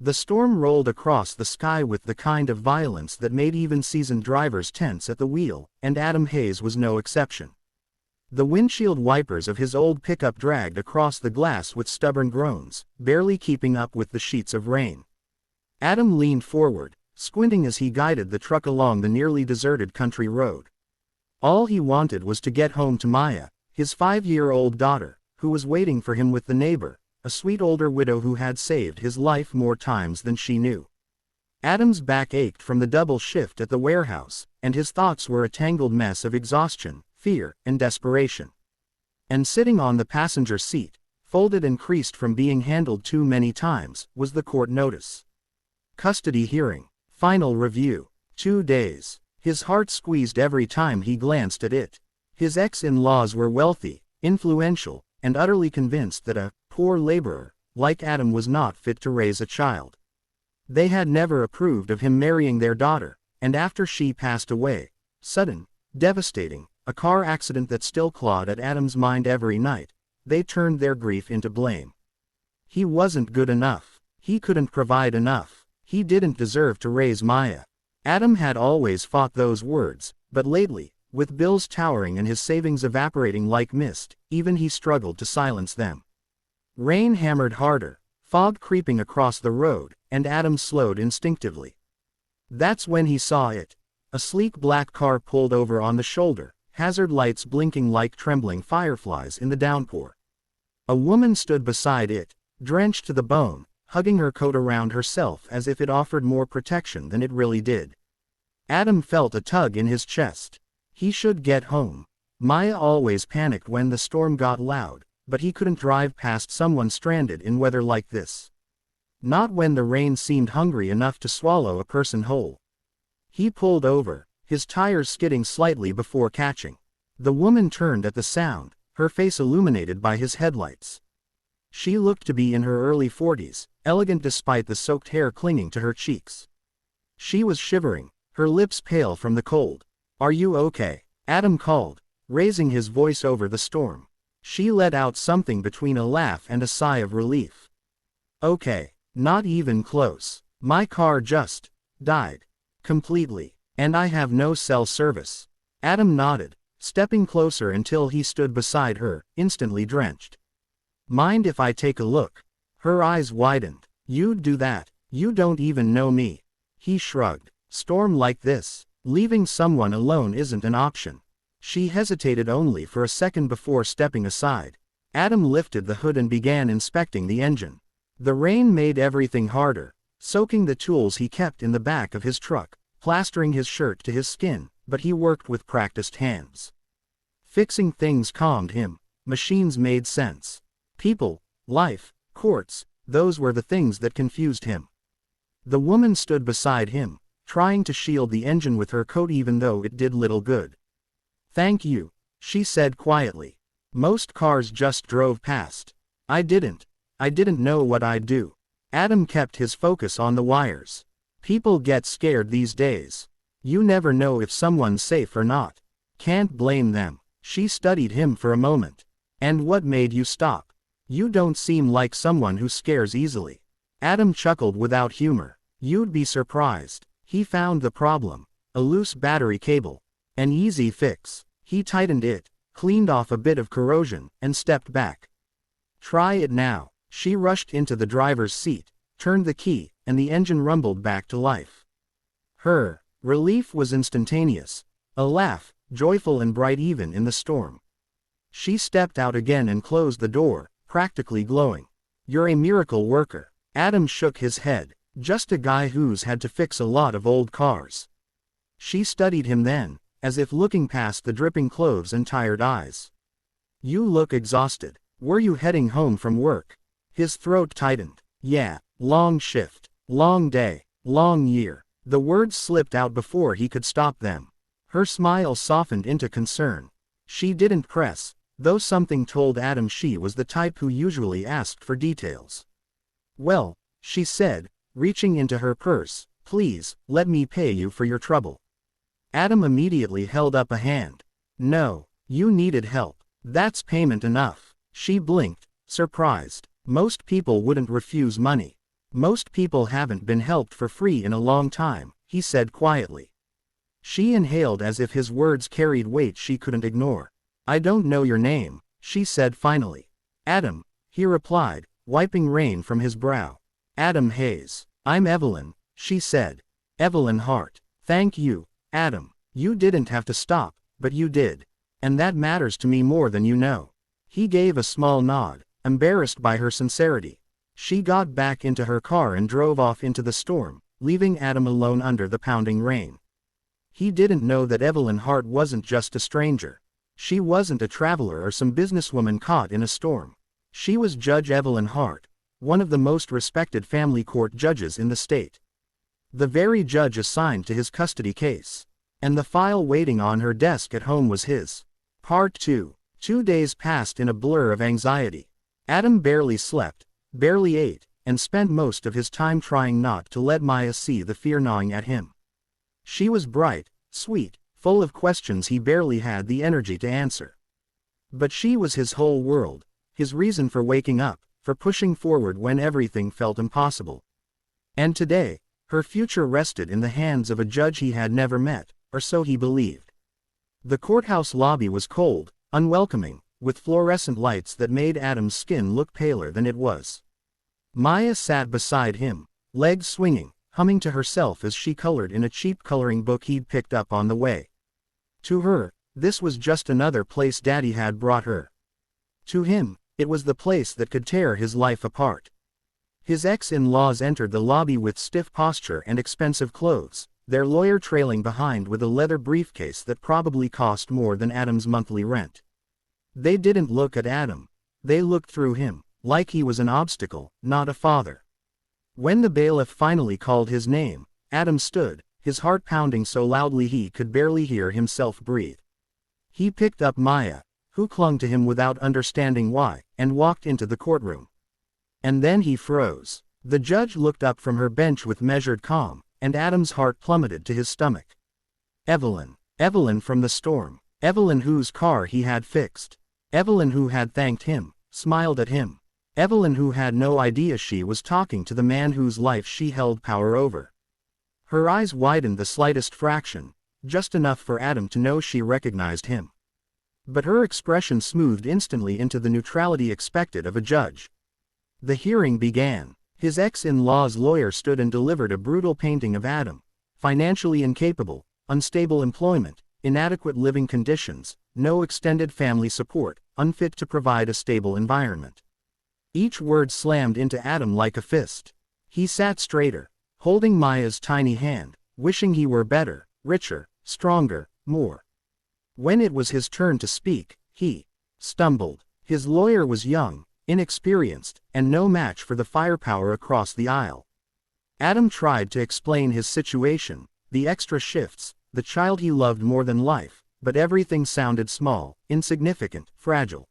The storm rolled across the sky with the kind of violence that made even seasoned drivers tense at the wheel, and Adam Hayes was no exception. The windshield wipers of his old pickup dragged across the glass with stubborn groans, barely keeping up with the sheets of rain. Adam leaned forward, squinting as he guided the truck along the nearly deserted country road. All he wanted was to get home to Maya, his 5-year-old daughter, who was waiting for him with the neighbor, a sweet older widow who had saved his life more times than she knew. Adam's back ached from the double shift at the warehouse, and his thoughts were a tangled mess of exhaustion, fear, and desperation. And sitting on the passenger seat, folded and creased from being handled too many times, was the court notice. Custody hearing. Final review. 2 days. His heart squeezed every time he glanced at it. His ex-in-laws were wealthy, influential, and utterly convinced that a poor laborer like Adam was not fit to raise a child. They had never approved of him marrying their daughter, and after she passed away, sudden, devastating, a car accident that still clawed at Adam's mind every night, they turned their grief into blame. He wasn't good enough. He couldn't provide enough. He didn't deserve to raise Maya. Adam had always fought those words, but lately, with bills towering and his savings evaporating like mist, even he struggled to silence them. Rain hammered harder, fog creeping across the road, and Adam slowed instinctively. That's when he saw it. A sleek black car pulled over on the shoulder, hazard lights blinking like trembling fireflies in the downpour. A woman stood beside it, drenched to the bone, hugging her coat around herself as if it offered more protection than it really did. Adam felt a tug in his chest. He should get home. Maya always panicked when the storm got loud, but he couldn't drive past someone stranded in weather like this. Not when the rain seemed hungry enough to swallow a person whole. He pulled over, his tires skidding slightly before catching. The woman turned at the sound, her face illuminated by his headlights. She looked to be in her early 40s, elegant despite the soaked hair clinging to her cheeks. She was shivering, her lips pale from the cold. "Are you okay?" Adam called, raising his voice over the storm. She let out something between a laugh and a sigh of relief. "Okay, not even close. My car just died. Completely. And I have no cell service." Adam nodded, stepping closer until he stood beside her, instantly drenched. "Mind if I take a look?" Her eyes widened. "You'd do that? You don't even know me." He shrugged. "Storm like this, leaving someone alone isn't an option." She hesitated only for a second before stepping aside. Adam lifted the hood and began inspecting the engine. The rain made everything harder, soaking the tools he kept in the back of his truck, plastering his shirt to his skin, but he worked with practiced hands. Fixing things calmed him. Machines made sense. People, life, courts, those were the things that confused him. The woman stood beside him, trying to shield the engine with her coat even though it did little good. "Thank you," she said quietly. "Most cars just drove past. I didn't know what I'd do." Adam kept his focus on the wires. People get scared these days. You never know if someone's safe or not. Can't blame them. She studied him for a moment. "And what made you stop? You don't seem like someone who scares easily." Adam chuckled without humor. "You'd be surprised." He found the problem. A loose battery cable. An easy fix. He tightened it, cleaned off a bit of corrosion, and stepped back. "Try it now." She rushed into the driver's seat, turned the key, and the engine rumbled back to life. Her relief was instantaneous. A laugh, joyful and bright even in the storm. She stepped out again and closed the door, practically glowing. "You're a miracle worker." Adam shook his head. "Just a guy who's had to fix a lot of old cars." She studied him then, as if looking past the dripping clothes and tired eyes. "You look exhausted. Were you heading home from work?" His throat tightened. "Yeah, long shift. Long day, long year." The words slipped out before he could stop them. Her smile softened into concern. She didn't press, though something told Adam she was the type who usually asked for details. "Well," she said, reaching into her purse, "please, let me pay you for your trouble." Adam immediately held up a hand. "No, you needed help. That's payment enough." She blinked, surprised. Most people wouldn't refuse money. Most people haven't been helped for free in a long time, he said quietly. She inhaled as if his words carried weight she couldn't ignore. I don't know your name, she said finally. Adam, he replied, wiping rain from his brow. Adam Hayes. I'm Evelyn, she said. Evelyn Hart. Thank you, Adam. You didn't have to stop, but you did. And that matters to me more than you know. He gave a small nod, embarrassed by her sincerity. She got back into her car and drove off into the storm, leaving Adam alone under the pounding rain. He didn't know that Evelyn Hart wasn't just a stranger. She wasn't a traveler or some businesswoman caught in a storm. She was Judge Evelyn Hart, one of the most respected family court judges in the state. The very judge assigned to his custody case. And the file waiting on her desk at home was his. Part 2. 2 days passed in a blur of anxiety. Adam barely slept, barely ate, and spent most of his time trying not to let Maya see the fear gnawing at him. She was bright, sweet, full of questions he barely had the energy to answer. But she was his whole world, his reason for waking up, for pushing forward when everything felt impossible. And today, her future rested in the hands of a judge he had never met, or so he believed. The courthouse lobby was cold, unwelcoming, with fluorescent lights that made Adam's skin look paler than it was. Maya sat beside him, legs swinging, humming to herself as she colored in a cheap coloring book he'd picked up on the way. To her, this was just another place Daddy had brought her. To him, it was the place that could tear his life apart. His ex-in-laws entered the lobby with stiff posture and expensive clothes, their lawyer trailing behind with a leather briefcase that probably cost more than Adam's monthly rent. They didn't look at Adam. They looked through him, like he was an obstacle, not a father. When the bailiff finally called his name, Adam stood, his heart pounding so loudly he could barely hear himself breathe. He picked up Maya, who clung to him without understanding why, and walked into the courtroom. And then he froze. The judge looked up from her bench with measured calm, and Adam's heart plummeted to his stomach. Evelyn. Evelyn from the storm. Evelyn whose car he had fixed. Evelyn who had thanked him, smiled at him. Evelyn who had no idea she was talking to the man whose life she held power over. Her eyes widened the slightest fraction, just enough for Adam to know she recognized him. But her expression smoothed instantly into the neutrality expected of a judge. The hearing began. His ex-in-law's lawyer stood and delivered a brutal painting of Adam: financially incapable, unstable employment, inadequate living conditions, no extended family support, unfit to provide a stable environment. Each word slammed into Adam like a fist. He sat straighter, holding Maya's tiny hand, wishing he were better, richer, stronger, more. When it was his turn to speak, he stumbled. His lawyer was young, inexperienced, and no match for the firepower across the aisle. Adam tried to explain his situation, the extra shifts, the child he loved more than life, but everything sounded small, insignificant, fragile.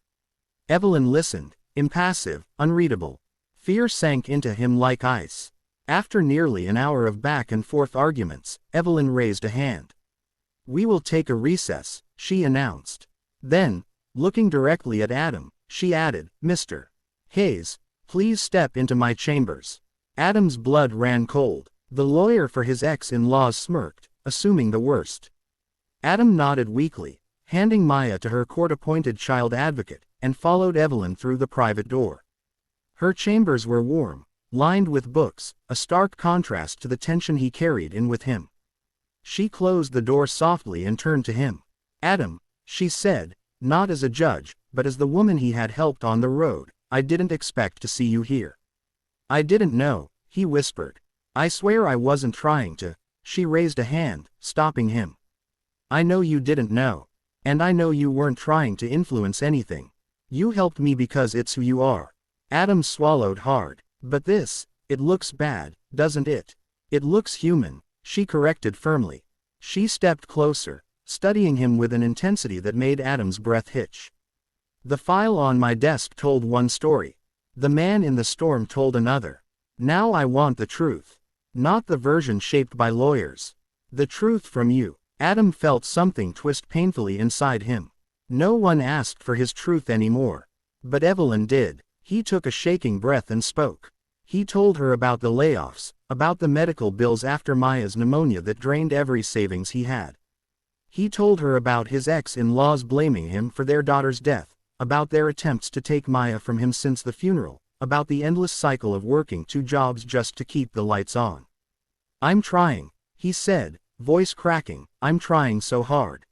Evelyn listened, impassive, unreadable. Fear sank into him like ice. After nearly an hour of back-and-forth arguments, Evelyn raised a hand. "We will take a recess," she announced. Then, looking directly at Adam, she added, "Mr. Hayes, please step into my chambers." Adam's blood ran cold. The lawyer for his ex-in-laws smirked, assuming the worst. Adam nodded weakly, handing Maya to her court-appointed child advocate, and followed Evelyn through the private door. Her chambers were warm, lined with books, a stark contrast to the tension he carried in with him. She closed the door softly and turned to him. "Adam," she said, not as a judge, but as the woman he had helped on the road, "I didn't expect to see you here." "I didn't know," he whispered. "I swear I wasn't trying to." She raised a hand, stopping him. "I know you didn't know. And I know you weren't trying to influence anything. You helped me because it's who you are." Adam swallowed hard. "But this, it looks bad, doesn't it?" "It looks human," she corrected firmly. She stepped closer, studying him with an intensity that made Adam's breath hitch. "The file on my desk told one story. The man in the storm told another. Now I want the truth. Not the version shaped by lawyers. The truth from you." Adam felt something twist painfully inside him. No one asked for his truth anymore. But Evelyn did. He took a shaking breath and spoke. He told her about the layoffs, about the medical bills after Maya's pneumonia that drained every savings he had. He told her about his ex-in-laws blaming him for their daughter's death, about their attempts to take Maya from him since the funeral, about the endless cycle of working 2 jobs just to keep the lights on. "I'm trying," he said, voice cracking, "I'm trying so hard.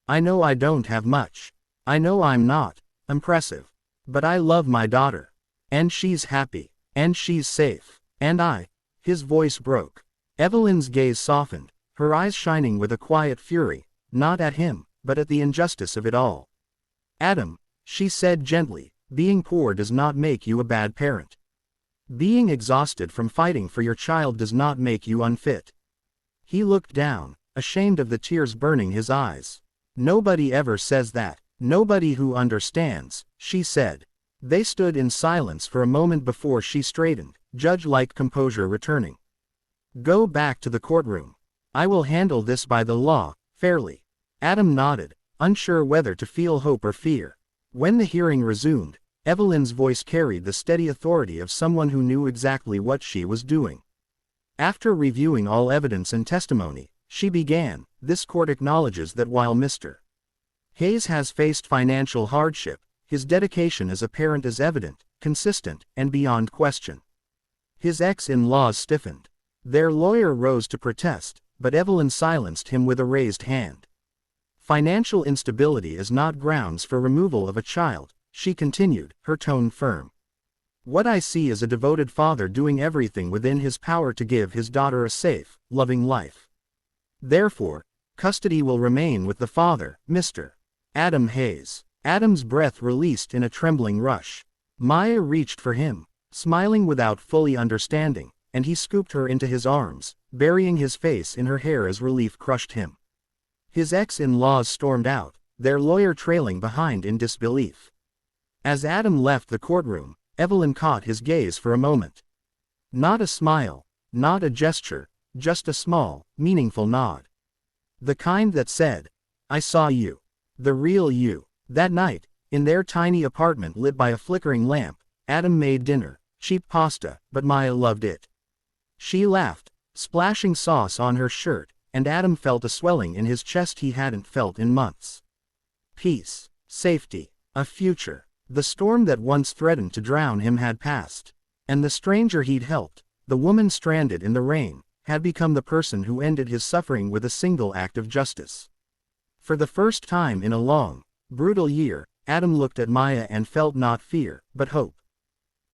I know I don't have much. I know I'm not impressive. But I love my daughter. And she's happy. And she's safe. And his voice broke. Evelyn's gaze softened, her eyes shining with a quiet fury, not at him, but at the injustice of it all. "Adam," she said gently, "being poor does not make you a bad parent. Being exhausted from fighting for your child does not make you unfit." He looked down, ashamed of the tears burning his eyes. "Nobody ever says that. Nobody who understands," she said. They stood in silence for a moment before she straightened, judge-like composure returning. "Go back to the courtroom. I will handle this by the law, fairly." Adam nodded, unsure whether to feel hope or fear. When the hearing resumed, Evelyn's voice carried the steady authority of someone who knew exactly what she was doing. After reviewing all evidence and testimony, she began, "This court acknowledges that while Mr. Hayes has faced financial hardship, his dedication as a parent is evident, consistent, and beyond question." His ex-in-laws stiffened. Their lawyer rose to protest, but Evelyn silenced him with a raised hand. "Financial instability is not grounds for removal of a child," she continued, her tone firm. "What I see is a devoted father doing everything within his power to give his daughter a safe, loving life. Therefore, custody will remain with the father, Mr. Adam Hayes." Adam's breath released in a trembling rush. Maya reached for him, smiling without fully understanding, and he scooped her into his arms, burying his face in her hair as relief crushed him. His ex-in-laws stormed out, their lawyer trailing behind in disbelief. As Adam left the courtroom, Evelyn caught his gaze for a moment. Not a smile, not a gesture, just a small, meaningful nod. The kind that said, "I saw you. The real you." That night, in their tiny apartment lit by a flickering lamp, Adam made dinner, cheap pasta, but Maya loved it. She laughed, splashing sauce on her shirt, and Adam felt a swelling in his chest he hadn't felt in months. Peace, safety, a future. The storm that once threatened to drown him had passed. And the stranger he'd helped, the woman stranded in the rain, had become the person who ended his suffering with a single act of justice. For the first time in a long, brutal year, Adam looked at Maya and felt not fear, but hope.